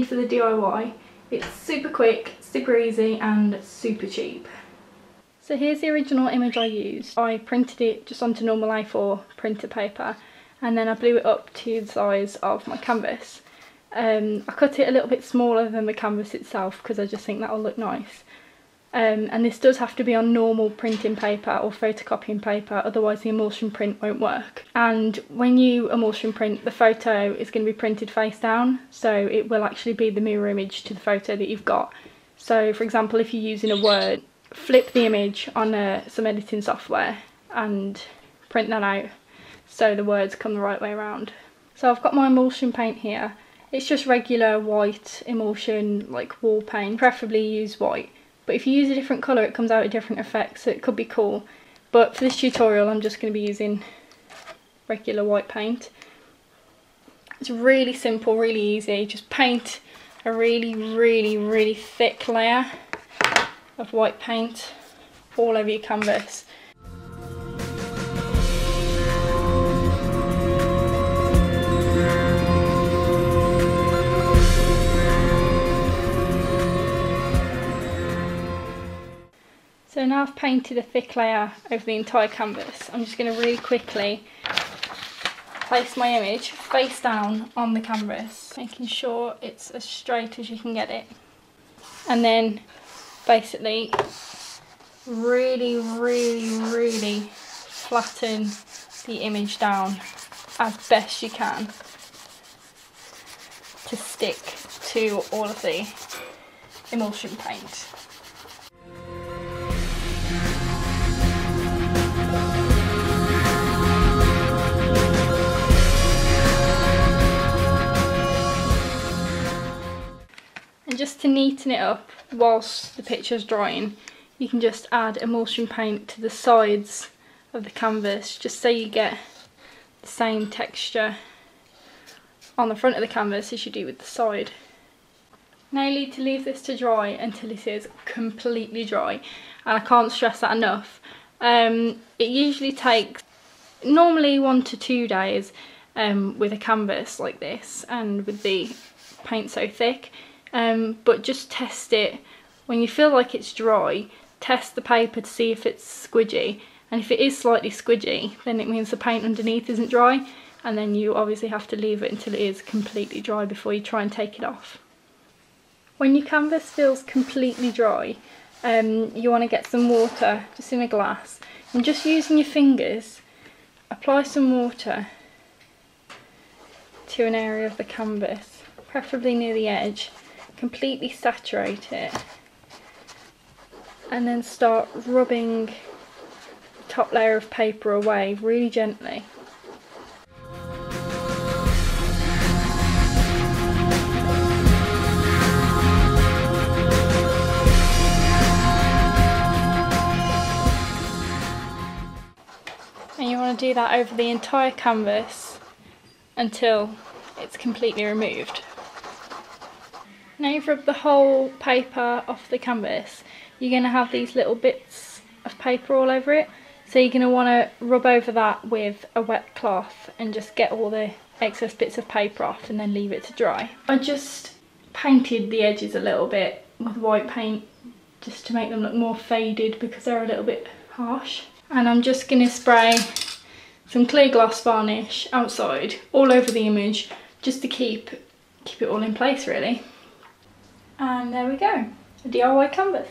for the DIY. It's super quick, super easy and super cheap. So here's the original image I used. I printed it just onto normal A4 printer paper and then I blew it up to the size of my canvas. I cut it a little bit smaller than the canvas itself because I just think that'll look nice. And this does have to be on normal printing paper or photocopying paper, otherwise the emulsion print won't work. And when you emulsion print, the photo is going to be printed face down, so it will actually be the mirror image to the photo that you've got. So for example, if you're using a Word, flip the image on some editing software and print that out so the words come the right way around. So I've got my emulsion paint here. It's just regular white emulsion, like wall paint. Preferably use white, but if you use a different colour it comes out a different effect, so it could be cool. But for this tutorial I'm just going to be using regular white paint. It's really simple, really easy. Just paint a really thick layer of white paint all over your canvas. So now I've painted a thick layer over the entire canvas, I'm just going to really quickly place my image face down on the canvas, making sure it's as straight as you can get it. And then basically really flatten the image down as best you can to stick to all of the emulsion paint. And just to neaten it up whilst the picture's drying, you can just add emulsion paint to the sides of the canvas, just so you get the same texture on the front of the canvas as you do with the side. Now you need to leave this to dry until it is completely dry, and I can't stress that enough. It usually takes normally 1 to 2 days with a canvas like this and with the paint so thick. But just test it when you feel like it's dry. Test the paper to see if it's squidgy, and if it is slightly squidgy then it means the paint underneath isn't dry, and then you obviously have to leave it until it is completely dry before you try and take it off. When your canvas feels completely dry, you want to get some water just in a glass, and just using your fingers apply some water to an area of the canvas, preferably near the edge. Completely saturate it and then start rubbing the top layer of paper away really gently. And you want to do that over the entire canvas until it's completely removed. Now you've rubbed the whole paper off the canvas, you're going to have these little bits of paper all over it, so you're going to want to rub over that with a wet cloth and just get all the excess bits of paper off and then leave it to dry. I just painted the edges a little bit with white paint just to make them look more faded because they're a little bit harsh, and I'm just going to spray some clear gloss varnish outside all over the image just to keep it all in place really. And there we go, a DIY canvas.